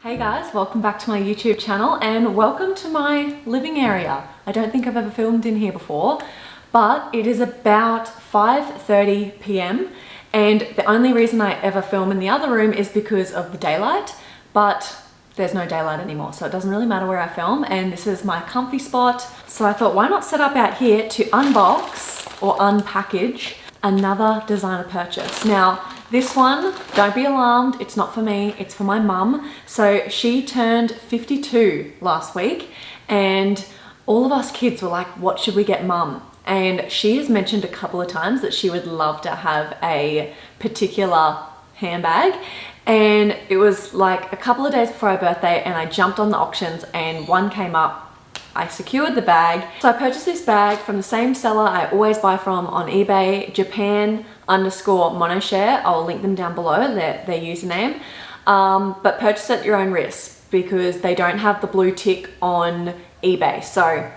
Hey guys, welcome back to my YouTube channel and welcome to my living area. I don't think I've ever filmed in here before, but it is about 5:30 p.m. and the only reason I ever film in the other room is because of the daylight, but there's no daylight anymore, so it doesn't really matter where I film, and this is my comfy spot. So I thought, why not set up out here to unbox or unpackage another designer purchase. Now, this one, don't be alarmed, it's not for me, it's for my mum. So she turned 52 last week and all of us kids were like, what should we get mum? And she has mentioned a couple of times that she would love to have a particular handbag. And it was like a couple of days before her birthday and I jumped on the auctions and one came up. I secured the bag. So I purchased this bag from the same seller I always buy from on eBay, Japan_monoshare. I'll link them down below, their username. But purchase at your own risk because they don't have the blue tick on eBay. So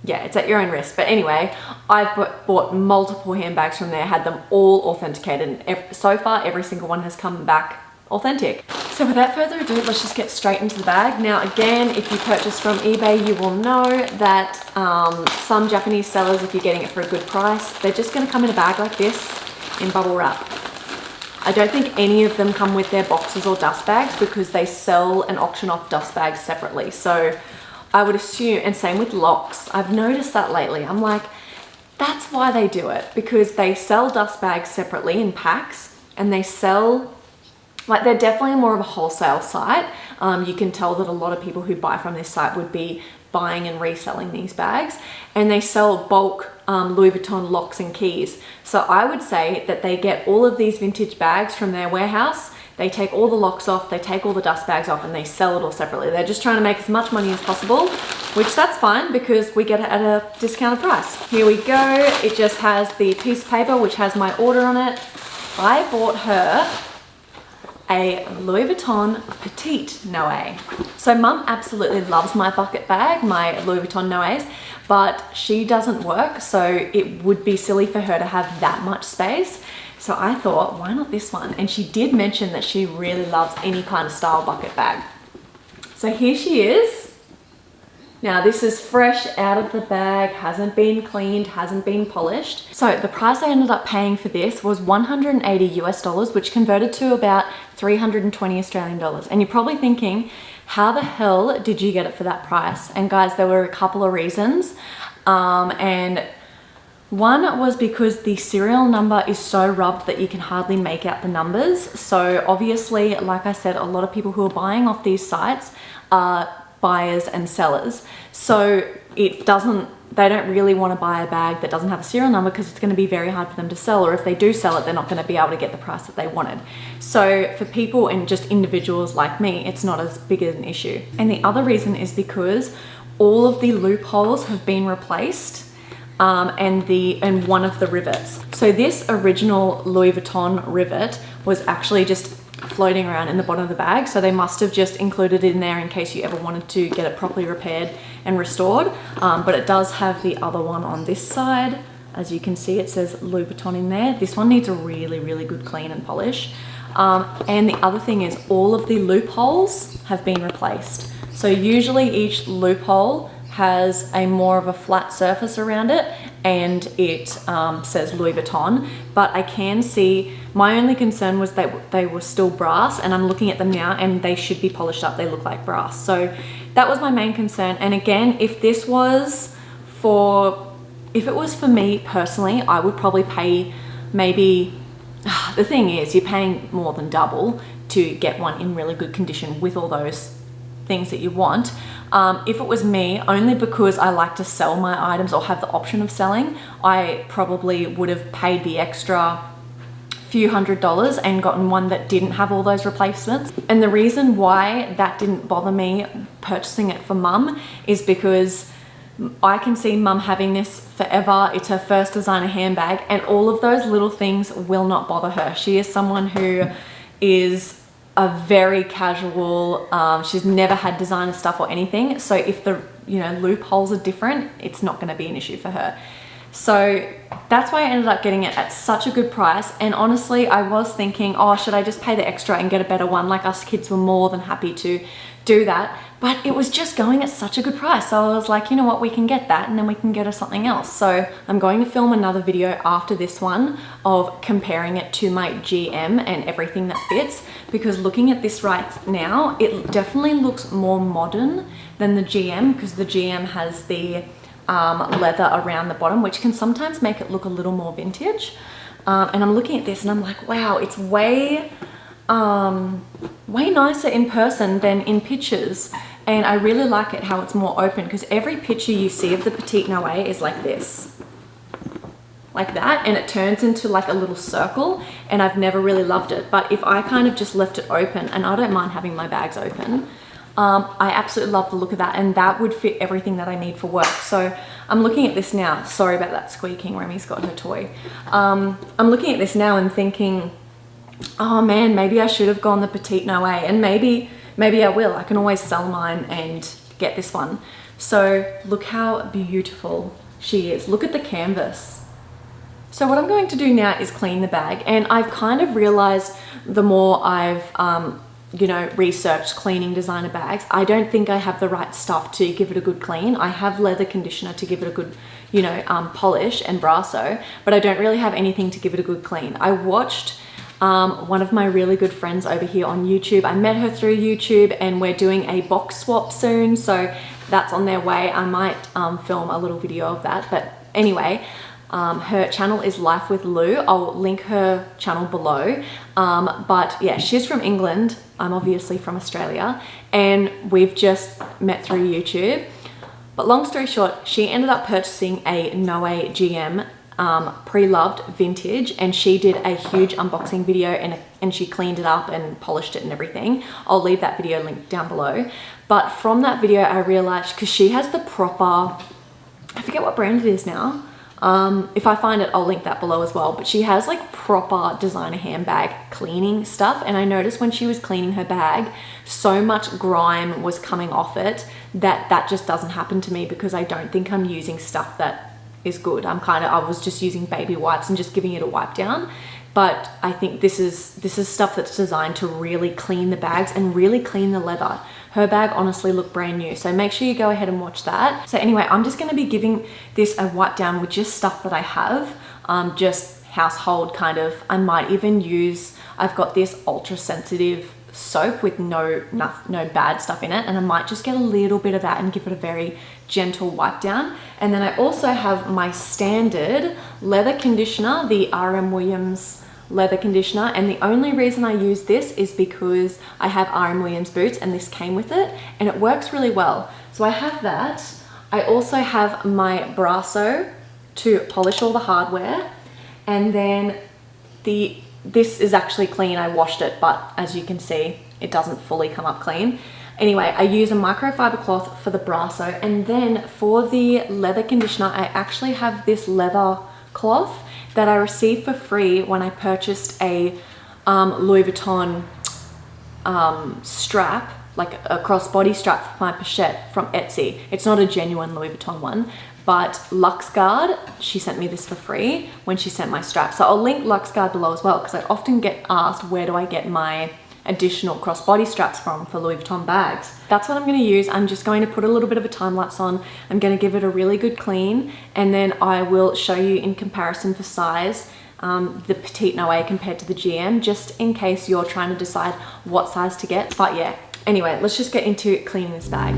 yeah, it's at your own risk. But anyway, I've bought multiple handbags from there, had them all authenticated. And so far, every single one has come back authentic. So without further ado, let's just get straight into the bag. Now again, if you purchase from eBay, you will know that some Japanese sellers, if you're getting it for a good price, they're just going to come in a bag like this in bubble wrap. I don't think any of them come with their boxes or dust bags because they sell and auction off dust bags separately. So I would assume, and same with locks, I've noticed that lately. I'm like, that's why they do it, because they sell dust bags separately in packs and they sell, like, they're definitely more of a wholesale site. You can tell that a lot of people who buy from this site would be buying and reselling these bags, and they sell bulk Louis Vuitton locks and keys. So I would say that they get all of these vintage bags from their warehouse, they take all the locks off, they take all the dust bags off, and they sell it all separately. They're just trying to make as much money as possible, which that's fine because we get it at a discounted price. Here we go. It just has the piece of paper which has my order on it. I bought her a Louis Vuitton Petit Noe. So mum absolutely loves my bucket bag, my Louis Vuitton Noes, but she doesn't work, so it would be silly for her to have that much space. So I thought, why not this one? And she did mention that she really loves any kind of style bucket bag. So here she is. Now this is fresh out of the bag, hasn't been cleaned, hasn't been polished. So the price I ended up paying for this was 180 US dollars, which converted to about 320 Australian dollars. And you're probably thinking, how the hell did you get it for that price? And guys, there were a couple of reasons. And one was because the serial number is so rubbed that you can hardly make out the numbers. So obviously, like I said, a lot of people who are buying off these sites are buyers and sellers. So they don't really want to buy a bag that doesn't have a serial number because it's going to be very hard for them to sell, or if they do sell it, they're not going to be able to get the price that they wanted. So for people and just individuals like me, it's not as big an issue. And the other reason is because all of the loopholes have been replaced. And one of the rivets. So this original Louis Vuitton rivet was actually just floating around in the bottom of the bag. So they must have just included it in there in case you ever wanted to get it properly repaired and restored. But it does have the other one on this side. As you can see, it says Louis Vuitton in there. This one needs a really, really good clean and polish. And the other thing is all of the loopholes have been replaced. So usually each loophole has a more of a flat surface around it and it says Louis Vuitton, but I can see, my only concern was that they were still brass, and I'm looking at them now and they should be polished up, they look like brass. So that was my main concern. And again, if it was for me personally, I would probably pay maybe, the thing is, you're paying more than double to get one in really good condition with all those things that you want. If it was me, only because I like to sell my items or have the option of selling, I probably would have paid the extra few $100s and gotten one that didn't have all those replacements. And the reason why that didn't bother me purchasing it for mum is because I can see mum having this forever. It's her first designer handbag and all of those little things will not bother her. She is someone who is a very casual, she's never had designer stuff or anything. So if the loopholes are different, it's not going to be an issue for her. So that's why I ended up getting it at such a good price. And honestly, I was thinking, oh, should I just pay the extra and get a better one? Like, us kids were more than happy to do that. But it was just going at such a good price. So I was like, you know what, we can get that and then we can get her something else. So I'm going to film another video after this one of comparing it to my GM and everything that fits, because looking at this right now, it definitely looks more modern than the GM, because the GM has the leather around the bottom, which can sometimes make it look a little more vintage. And I'm looking at this and I'm like, wow, it's way nicer in person than in pictures. And I really like it how it's more open, because every picture you see of the Petit Noe is like this, like that, and it turns into like a little circle, and I've never really loved it. But if I kind of just left it open, and I don't mind having my bags open, I absolutely love the look of that, and that would fit everything that I need for work. So I'm looking at this now. Sorry about that squeaking, Remy's got her toy. I'm looking at this now and thinking, oh man, maybe I should have gone the Petit Noe, and maybe I will. I can always sell mine and get this one. So look how beautiful she is. Look at the canvas. So what I'm going to do now is clean the bag, and I've kind of realized the more I've you know, researched cleaning designer bags, I don't think I have the right stuff to give it a good clean. I have leather conditioner to give it a good, you know, polish and brasso, but I don't really have anything to give it a good clean. I watched one of my really good friends over here on YouTube. I met her through YouTube, and we're doing a box swap soon, so that's on their way. I might film a little video of that, but anyway, her channel is Life with Lou. I'll link her channel below. But yeah, she's from England. I'm obviously from Australia, and we've just met through YouTube. But long story short, she ended up purchasing a Noe GM pre-loved vintage, and she did a huge unboxing video, and she cleaned it up and polished it and everything. I'll leave that video linked down below. But from that video, I realized, because she has the proper, I forget what brand it is now. If I find it, I'll link that below as well. But she has like proper designer handbag cleaning stuff. And I noticed when she was cleaning her bag, so much grime was coming off it that just doesn't happen to me, because I don't think I'm using stuff that is good. I was just using baby wipes and just giving it a wipe down. But I think this is stuff that's designed to really clean the bags and really clean the leather. Her bag honestly looked brand new, so make sure you go ahead and watch that. So anyway, I'm just going to be giving this a wipe down with just stuff that I have, just household kind of. I might even use, I've got this ultra sensitive soap with no bad stuff in it, and I might just get a little bit of that and give it a very gentle wipe down. And then I also have my standard leather conditioner, the RM Williams leather conditioner, and the only reason I use this is because I have RM Williams boots and this came with it, and it works really well. So I have that. I also have my brasso to polish all the hardware, and then this is actually clean. I washed it, but as you can see, it doesn't fully come up clean. Anyway, I use a microfiber cloth for the brasso, and then for the leather conditioner, I actually have this leather cloth that I received for free when I purchased a Louis Vuitton strap, like a crossbody strap for my pochette from Etsy. It's not a genuine Louis Vuitton one, but LuxGuard, she sent me this for free when she sent my strap. So I'll link LuxGuard below as well, because I often get asked, where do I get my additional crossbody straps from for Louis Vuitton bags? That's what I'm going to use. I'm just going to put a little bit of a time lapse on. I'm going to give it a really good clean, and then I will show you in comparison for size the Petit Noe compared to the GM, just in case you're trying to decide what size to get. But yeah, anyway, let's just get into cleaning this bag.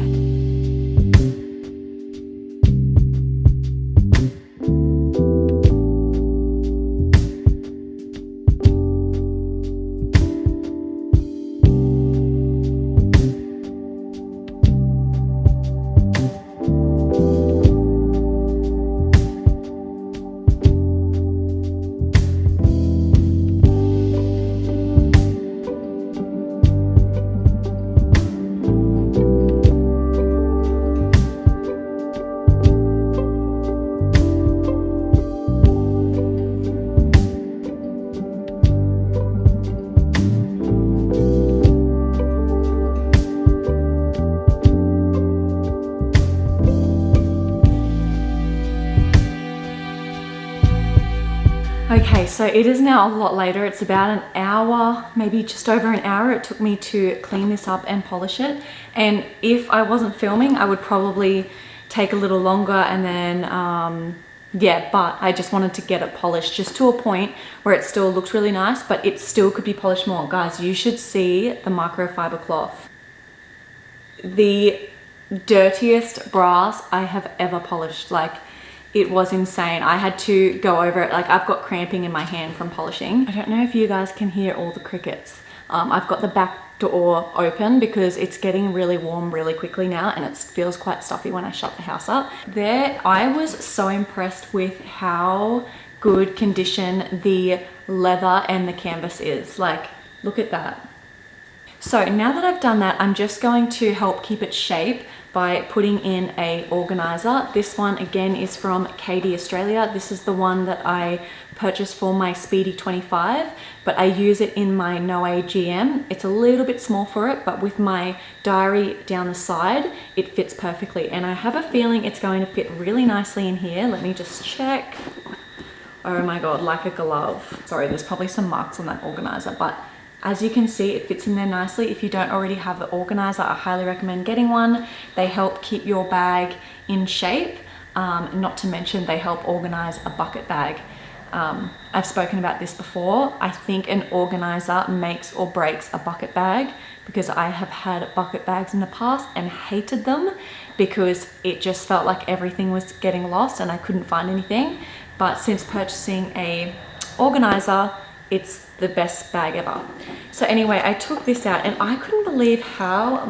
Okay, so it is now a lot later. It's about an hour, maybe just over an hour it took me to clean this up and polish it. And if I wasn't filming, I would probably take a little longer and then, yeah, but I just wanted to get it polished just to a point where it still looked really nice, but it still could be polished more. Guys, you should see the microfiber cloth. The dirtiest brass I have ever polished. Like, it was insane. I had to go over it. Like, I've got cramping in my hand from polishing. I don't know if you guys can hear all the crickets. I've got the back door open because it's getting really warm really quickly now, and it feels quite stuffy when I shut the house up. There, I was so impressed with how good condition the leather and the canvas is. Like, look at that. So now that I've done that, I'm just going to help keep its shape by putting in a organizer. This one again is from Katie Australia. This is the one that I purchased for my Speedy 25, but I use it in my Noe GM. It's a little bit small for it, but with my diary down the side, it fits perfectly. And I have a feeling it's going to fit really nicely in here. Let me just check. Oh my God, like a glove. Sorry, there's probably some marks on that organizer, but as you can see, it fits in there nicely. If you don't already have an organizer, I highly recommend getting one. They help keep your bag in shape. Not to mention they help organize a bucket bag. I've spoken about this before. I think an organizer makes or breaks a bucket bag, because I have had bucket bags in the past and hated them because it just felt like everything was getting lost and I couldn't find anything. But since purchasing a organizer, it's the best bag ever. So anyway, I took this out and I couldn't believe how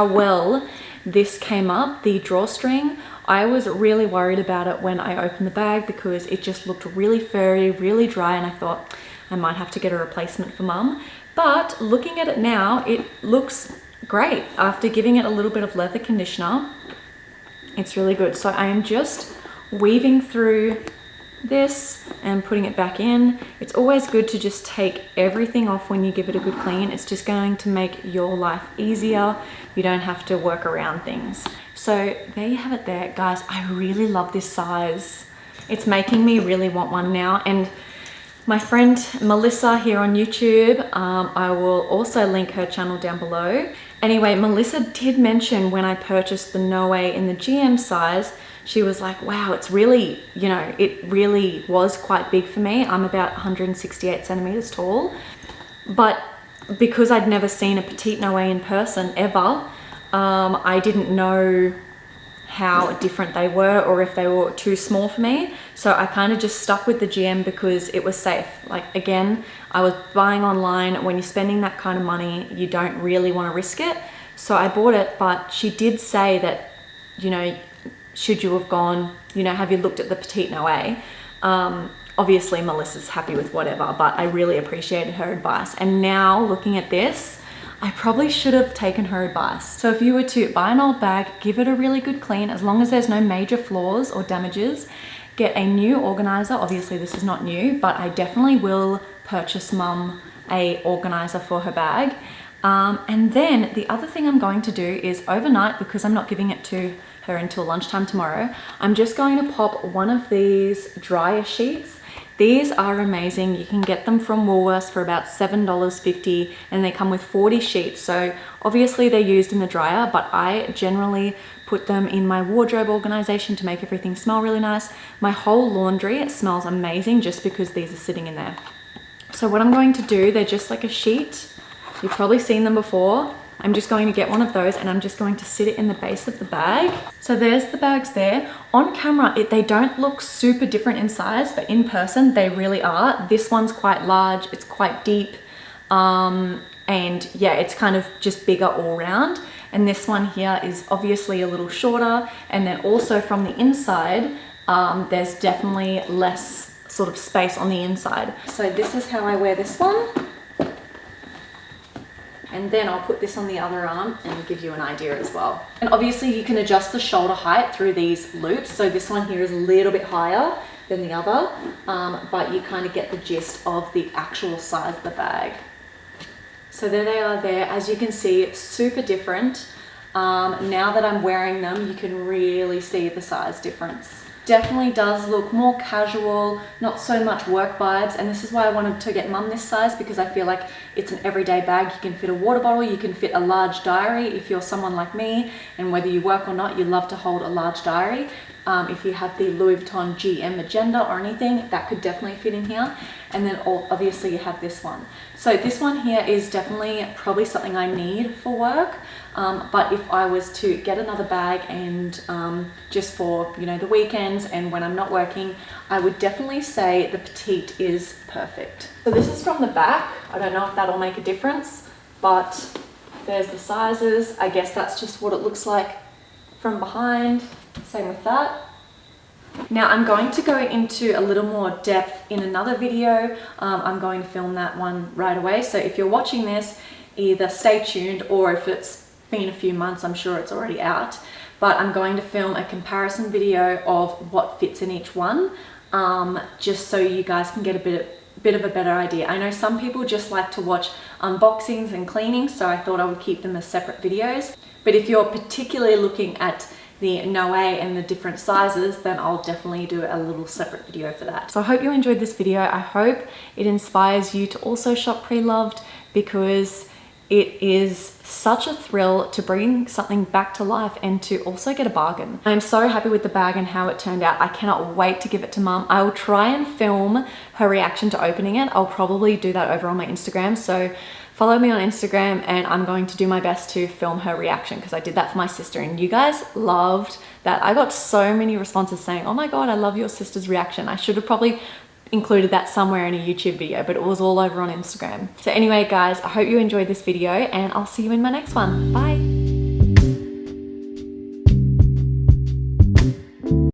well this came up, the drawstring. I was really worried about it when I opened the bag because it just looked really furry, really dry, and I thought I might have to get a replacement for mum. But looking at it now, it looks great. After giving it a little bit of leather conditioner, it's really good. So I am just weaving through this and putting it back in. It's always good to just take everything off when you give it a good clean. It's just going to make your life easier. You don't have to work around things. So there you have it there, guys. I really love this size. It's making me really want one now. And my friend Melissa here on YouTube, I will also link her channel down below. Anyway, Melissa did mention when I purchased the Noe in the GM size, she was like, wow, it's really, you know, it really was quite big for me. I'm about 168 centimeters tall. But because I'd never seen a Petit Noe in person ever, I didn't know how different they were or if they were too small for me. So I kind of just stuck with the GM because it was safe. Like, again, I was buying online. When you're spending that kind of money, you don't really want to risk it. So I bought it, but she did say that, you know, should you have gone, you know, have you looked at the Petit Noe? Obviously Melissa's happy with whatever, but I really appreciated her advice. And now looking at this, I probably should have taken her advice. So if you were to buy an old bag, give it a really good clean, as long as there's no major flaws or damages, get a new organizer. Obviously this is not new, but I definitely will purchase mum a organizer for her bag. And then the other thing I'm going to do is overnight, because I'm not giving it to her until lunchtime tomorrow, I'm just going to pop one of these dryer sheets. These are amazing. You can get them from Woolworths for about $7.50 and they come with 40 sheets. So obviously they're used in the dryer, but I generally put them in my wardrobe organization to make everything smell really nice. My whole laundry, it smells amazing just because these are sitting in there. So what I'm going to do, they're just like a sheet. You've probably seen them before. I'm just going to get one of those and I'm just going to sit it in the base of the bag. So there's the bags there. On camera, they don't look super different in size, but in person, they really are. This one's quite large, it's quite deep. And yeah, it's kind of just bigger all around. And this one here is obviously a little shorter. And then also from the inside, there's definitely less sort of space on the inside. So this is how I wear this one. And then I'll put this on the other arm and give you an idea as well. And obviously you can adjust the shoulder height through these loops. So this one here is a little bit higher than the other, but you kind of get the gist of the actual size of the bag. So there they are there. As you can see, super different. Now that I'm wearing them, you can really see the size difference. definitely does look more casual, not so much work vibes, and this is why I wanted to get mum this size, because I feel like it's an everyday bag. You can fit a water bottle, you can fit a large diary if you're someone like me, and whether you work or not, you love to hold a large diary. If you have the Louis Vuitton GM Magenta or anything, that could definitely fit in here. And then obviously you have this one. So this one here is definitely probably something I need for work. But if I was to get another bag and just for, you know, the weekends and when I'm not working, I would definitely say the petite is perfect. So this is from the back. I don't know if that'll make a difference, but there's the sizes. I guess that's just what it looks like from behind. Same with that. Now I'm going to go into a little more depth in another video. I'm going to film that one right away. So if you're watching this, either stay tuned, or if it's been a few months, I'm sure it's already out. But I'm going to film a comparison video of what fits in each one, just so you guys can get a bit of a better idea. I know some people just like to watch unboxings and cleaning, so I thought I would keep them as separate videos. But if you're particularly looking at the Noe and the different sizes, then I'll definitely do a little separate video for that. So I hope you enjoyed this video. I hope it inspires you to also shop pre-loved, because it is such a thrill to bring something back to life and to also get a bargain. I'm so happy with the bag and how it turned out. I cannot wait to give it to mum. I will try and film her reaction to opening it. I'll probably do that over on my Instagram. So follow me on Instagram, and I'm going to do my best to film her reaction, because I did that for my sister and you guys loved that. I got so many responses saying, oh my God, I love your sister's reaction. I should have probably included that somewhere in a YouTube video, but it was all over on Instagram. So anyway, guys, I hope you enjoyed this video, and I'll see you in my next one. Bye.